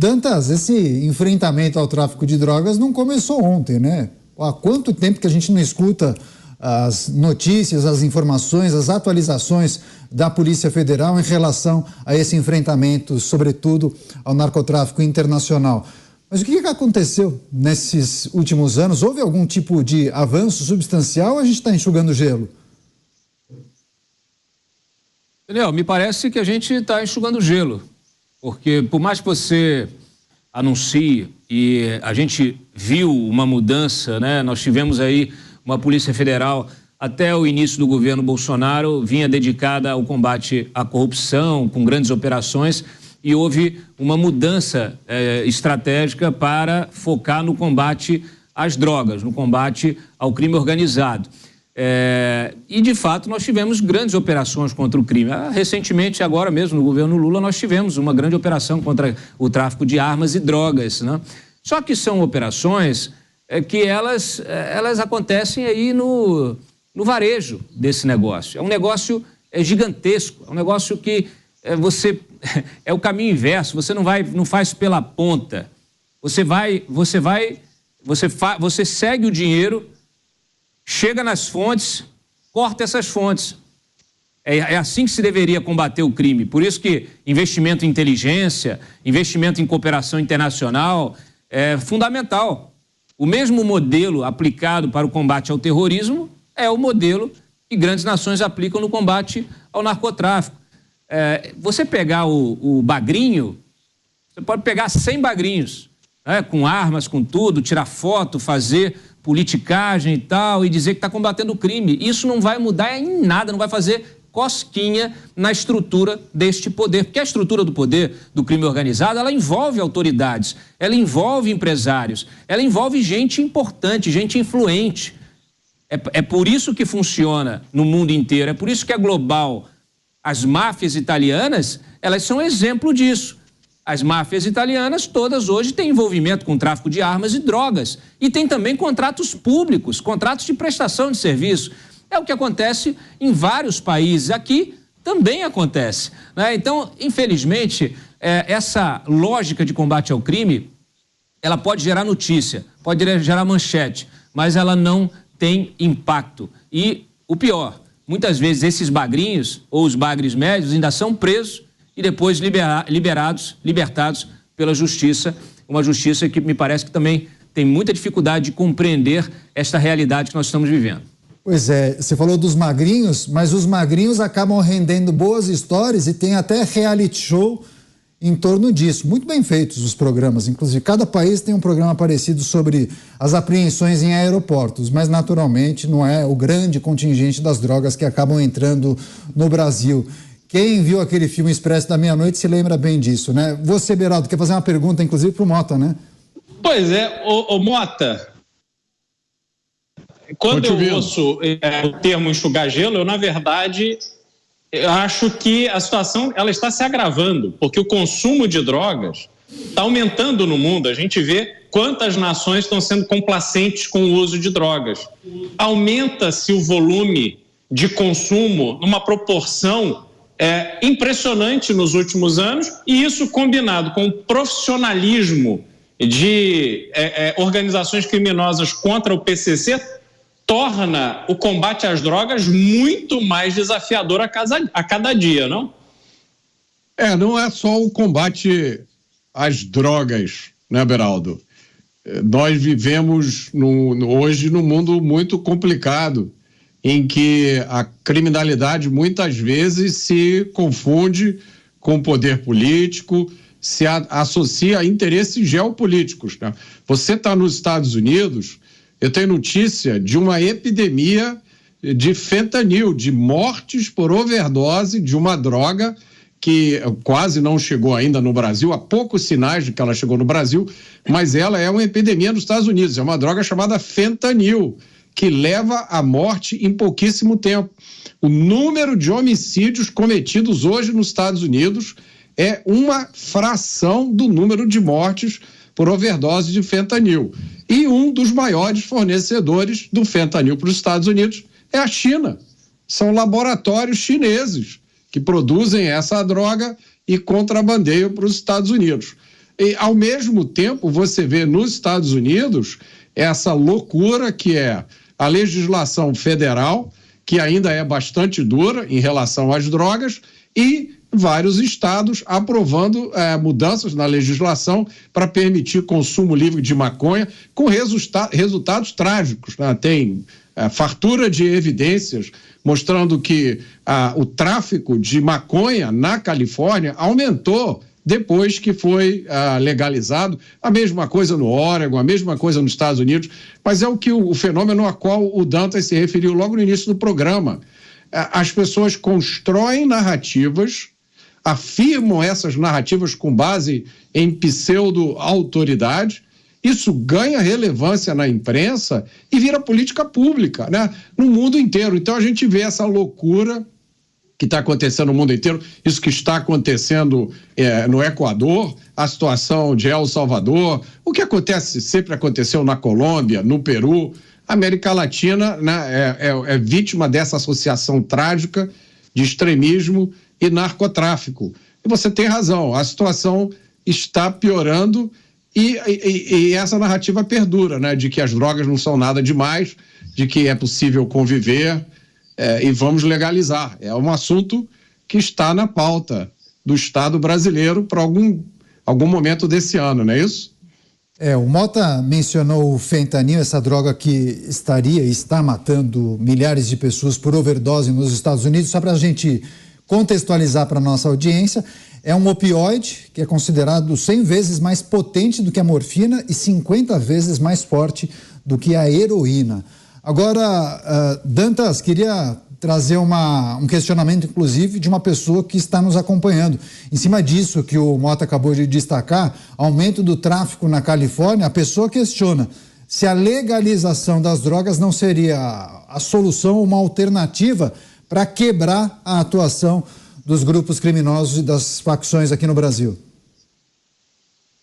Dantas, esse enfrentamento ao tráfico de drogas não começou ontem, né? Há quanto tempo que a gente não escuta as notícias, as informações, as atualizações da Polícia Federal em relação a esse enfrentamento, sobretudo ao narcotráfico internacional? Mas o que aconteceu nesses últimos anos? Houve algum tipo de avanço substancial ou a gente está enxugando gelo? Daniel, me parece que a gente está enxugando gelo, porque por mais que você anuncie e a gente viu uma mudança, né? Nós tivemos aí uma Polícia Federal, até o início do governo Bolsonaro, vinha dedicada ao combate à corrupção, com grandes operações, e houve uma mudança estratégica para focar no combate às drogas, no combate ao crime organizado. E, de fato, nós tivemos grandes operações contra o crime. Recentemente, agora mesmo, no governo Lula, nós tivemos uma grande operação contra o tráfico de armas e drogas, né? Só que são operações que elas acontecem aí no varejo desse negócio. É um negócio gigantesco, é um negócio que é o caminho inverso, você não faz pela ponta. Você segue o dinheiro, chega nas fontes, corta essas fontes. É assim que se deveria combater o crime. Por isso que investimento em inteligência, investimento em cooperação internacional é fundamental. O mesmo modelo aplicado para o combate ao terrorismo é o modelo que grandes nações aplicam no combate ao narcotráfico. Você pegar o bagrinho, você pode pegar 100 bagrinhos, né, com armas, com tudo, tirar foto, fazer politicagem e tal, e dizer que está combatendo o crime. Isso não vai mudar em nada, não vai fazer cosquinha na estrutura deste poder, porque a estrutura do poder do crime organizado, ela envolve autoridades, ela envolve empresários, ela envolve gente importante, gente influente. É por isso que funciona no mundo inteiro, é por isso que é global. As máfias italianas, elas são exemplo disso. As máfias italianas todas hoje têm envolvimento com tráfico de armas e drogas. E tem também contratos públicos, contratos de prestação de serviço. É o que acontece em vários países. Aqui também acontece, né? Então, infelizmente, essa lógica de combate ao crime, ela pode gerar notícia, pode gerar manchete, mas ela não tem impacto. E o pior, muitas vezes esses bagrinhos ou os bagres médios ainda são presos e depois libertados pela justiça, uma justiça que me parece que também tem muita dificuldade de compreender esta realidade que nós estamos vivendo. Pois é, você falou dos magrinhos, mas os magrinhos acabam rendendo boas histórias e tem até reality show em torno disso. Muito bem feitos os programas, inclusive cada país tem um programa parecido sobre as apreensões em aeroportos, mas naturalmente não é o grande contingente das drogas que acabam entrando no Brasil. Quem viu aquele filme Expresso da Meia-Noite se lembra bem disso, né? Você, Beraldo, quer fazer uma pergunta, inclusive, para o Mota, né? Pois é, ô Mota, quando eu ouço o termo enxugar gelo, eu, na verdade, acho que a situação ela está se agravando, porque o consumo de drogas está aumentando no mundo. A gente vê quantas nações estão sendo complacentes com o uso de drogas. Aumenta-se o volume de consumo numa proporção impressionante nos últimos anos, e isso combinado com o profissionalismo de organizações criminosas contra o PCC torna o combate às drogas muito mais desafiador a cada dia, não? Não é só o combate às drogas, né, Beraldo? Nós vivemos hoje num mundo muito complicado, em que a criminalidade muitas vezes se confunde com o poder político, se associa a interesses geopolíticos, né? Você está nos Estados Unidos, eu tenho notícia de uma epidemia de fentanil, de mortes por overdose de uma droga que quase não chegou ainda no Brasil, há poucos sinais de que ela chegou no Brasil, mas ela é uma epidemia nos Estados Unidos, é uma droga chamada fentanil, que leva à morte em pouquíssimo tempo. O número de homicídios cometidos hoje nos Estados Unidos é uma fração do número de mortes por overdose de fentanil. E um dos maiores fornecedores do fentanil para os Estados Unidos é a China. São laboratórios chineses que produzem essa droga e contrabandeiam para os Estados Unidos. E, ao mesmo tempo, você vê nos Estados Unidos essa loucura que é a legislação federal, que ainda é bastante dura em relação às drogas, e vários estados aprovando mudanças na legislação para permitir consumo livre de maconha, com resultados trágicos, né? Tem fartura de evidências mostrando que o tráfico de maconha na Califórnia aumentou depois que foi legalizado. A mesma coisa no Oregon, a mesma coisa nos Estados Unidos, mas é o fenômeno a qual o Dantas se referiu logo no início do programa. As pessoas constroem narrativas, afirmam essas narrativas com base em pseudo-autoridade, isso ganha relevância na imprensa e vira política pública, né? No mundo inteiro. Então a gente vê essa loucura que está acontecendo no mundo inteiro, isso que está acontecendo no Equador, a situação de El Salvador, o que sempre aconteceu na Colômbia, no Peru. A América Latina, né, é vítima dessa associação trágica de extremismo e narcotráfico. E você tem razão, a situação está piorando e essa narrativa perdura, né, de que as drogas não são nada demais, de que é possível conviver e vamos legalizar. É um assunto que está na pauta do Estado brasileiro para algum momento desse ano, não é isso? O Mota mencionou o fentanil, essa droga que está matando milhares de pessoas por overdose nos Estados Unidos. Só para a gente contextualizar para a nossa audiência, é um opioide que é considerado 100 vezes mais potente do que a morfina e 50 vezes mais forte do que a heroína. Agora, Dantas, queria trazer um questionamento, inclusive, de uma pessoa que está nos acompanhando. Em cima disso que o Mota acabou de destacar, aumento do tráfico na Califórnia, a pessoa questiona se a legalização das drogas não seria a solução, uma alternativa para quebrar a atuação dos grupos criminosos e das facções aqui no Brasil.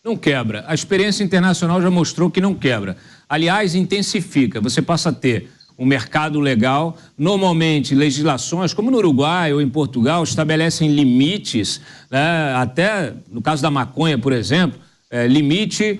Não quebra. A experiência internacional já mostrou que não quebra. Aliás, intensifica. Você passa a ter um mercado legal. Normalmente, legislações, como no Uruguai ou em Portugal, estabelecem limites, né? Até no caso da maconha, por exemplo, limite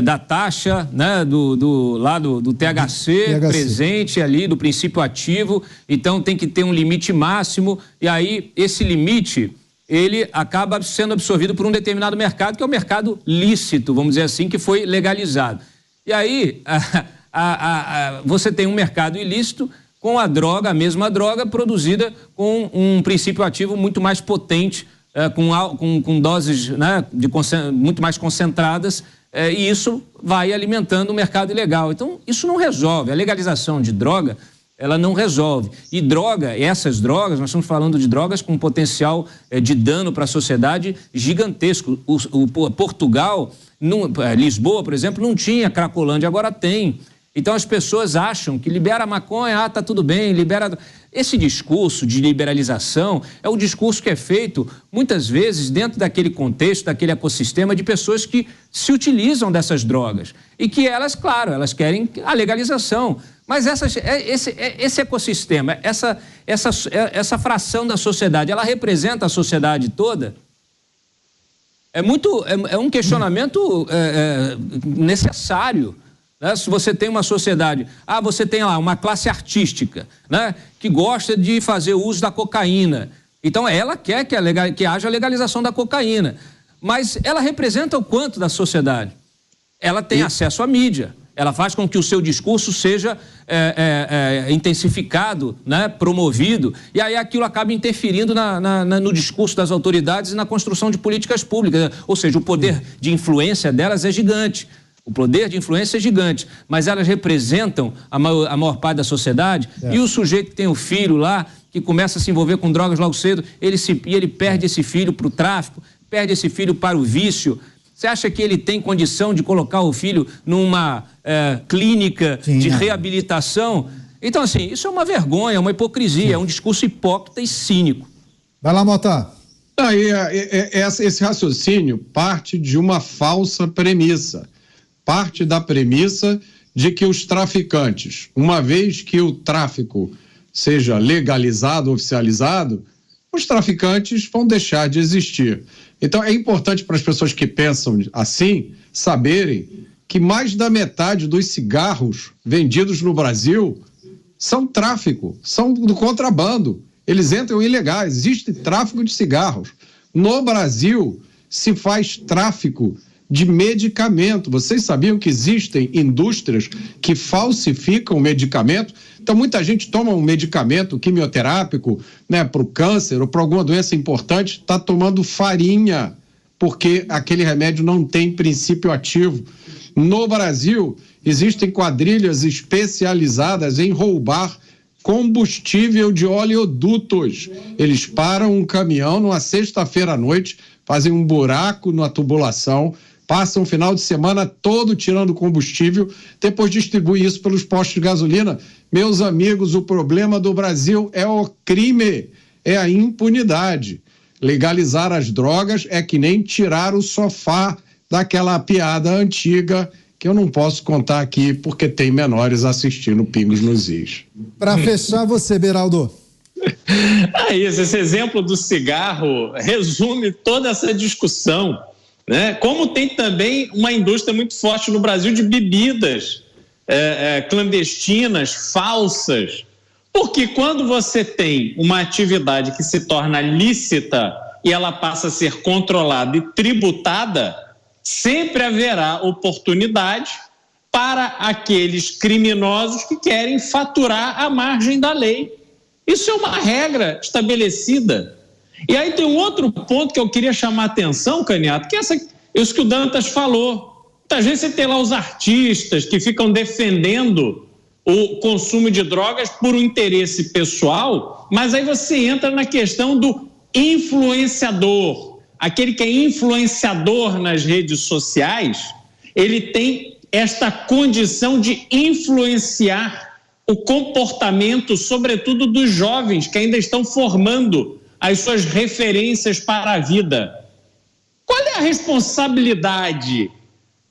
da taxa, né? do THC presente ali, do princípio ativo. Então, tem que ter um limite máximo. E aí, esse limite, ele acaba sendo absorvido por um determinado mercado, que é o mercado lícito, vamos dizer assim, que foi legalizado. E aí, você tem um mercado ilícito com a mesma droga produzida com um princípio ativo muito mais potente, com doses, né, muito mais concentradas, e isso vai alimentando o mercado ilegal. Então, isso não resolve. A legalização de droga, ela não resolve. E essas drogas, nós estamos falando de drogas com potencial de dano para a sociedade gigantesco. Portugal, Lisboa, por exemplo, não tinha Cracolândia, agora tem. Então as pessoas acham que libera a maconha, tá tudo bem, libera... Esse discurso de liberalização é o discurso que é feito, muitas vezes, dentro daquele contexto, daquele ecossistema de pessoas que se utilizam dessas drogas. E que elas, claro, elas querem a legalização. Mas esse ecossistema, essa fração da sociedade, ela representa a sociedade toda? É um questionamento necessário. Né? Se você tem uma sociedade, você tem lá uma classe artística, né, que gosta de fazer uso da cocaína. Então ela quer que haja legalização da cocaína. Mas ela representa o quanto da sociedade? Ela tem acesso à mídia. Ela faz com que o seu discurso seja intensificado, né, promovido, e aí aquilo acaba interferindo no discurso das autoridades e na construção de políticas públicas. Ou seja, o poder de influência delas é gigante. O poder de influência é gigante, mas elas representam a maior parte da sociedade. E o sujeito que tem o filho lá, que começa a se envolver com drogas logo cedo, ele perde esse filho para o tráfico, perde esse filho para o vício. Você acha que ele tem condição de colocar o filho numa clínica de reabilitação? Então, assim, isso é uma vergonha, é uma hipocrisia, é um discurso hipócrita e cínico. Vai lá, Mota. Esse raciocínio parte de uma falsa premissa. Parte da premissa de que os traficantes, uma vez que o tráfico seja legalizado, oficializado, os traficantes vão deixar de existir. Então, é importante para as pessoas que pensam assim saberem que mais da metade dos cigarros vendidos no Brasil são tráfico, são do contrabando. Eles entram ilegais, existe tráfico de cigarros. No Brasil, se faz tráfico de medicamento. Vocês sabiam que existem indústrias que falsificam medicamento? Então, muita gente toma um medicamento quimioterápico, né, para o câncer ou para alguma doença importante, está tomando farinha, porque aquele remédio não tem princípio ativo. No Brasil, existem quadrilhas especializadas em roubar combustível de oleodutos. Eles param um caminhão numa sexta-feira à noite, fazem um buraco na tubulação, passam o final de semana todo tirando combustível, depois distribuem isso pelos postos de gasolina. Meus amigos, o problema do Brasil é o crime, é a impunidade. Legalizar as drogas é que nem tirar o sofá daquela piada antiga que eu não posso contar aqui porque tem menores assistindo Pingos nos Is. Para fechar você, Beraldo. Esse exemplo do cigarro resume toda essa discussão, né? Como tem também uma indústria muito forte no Brasil de bebidas clandestinas, falsas, porque quando você tem uma atividade que se torna lícita e ela passa a ser controlada e tributada, sempre haverá oportunidade para aqueles criminosos que querem faturar à margem da lei. Isso é uma regra estabelecida. E aí tem um outro ponto que eu queria chamar a atenção, Caniato, que é isso que o Dantas falou. Muitas vezes você tem lá os artistas que ficam defendendo o consumo de drogas por um interesse pessoal, mas aí você entra na questão do influenciador. Aquele que é influenciador nas redes sociais, ele tem esta condição de influenciar o comportamento, sobretudo dos jovens que ainda estão formando as suas referências para a vida. Qual é a responsabilidade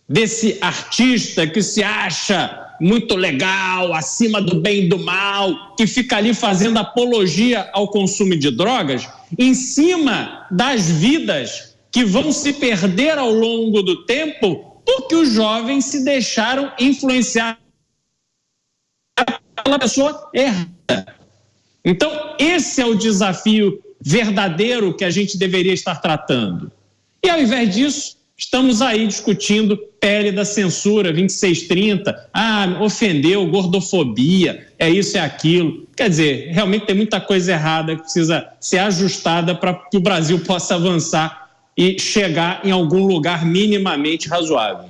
desse artista que se acha muito legal, acima do bem e do mal, que fica ali fazendo apologia ao consumo de drogas, em cima das vidas que vão se perder ao longo do tempo porque os jovens se deixaram influenciar pela pessoa errada? Então, esse é o desafio verdadeiro que a gente deveria estar tratando. E, ao invés disso, estamos aí discutindo PL da censura, 2630, ofendeu, gordofobia, é isso, é aquilo. Quer dizer, realmente tem muita coisa errada que precisa ser ajustada para que o Brasil possa avançar e chegar em algum lugar minimamente razoável.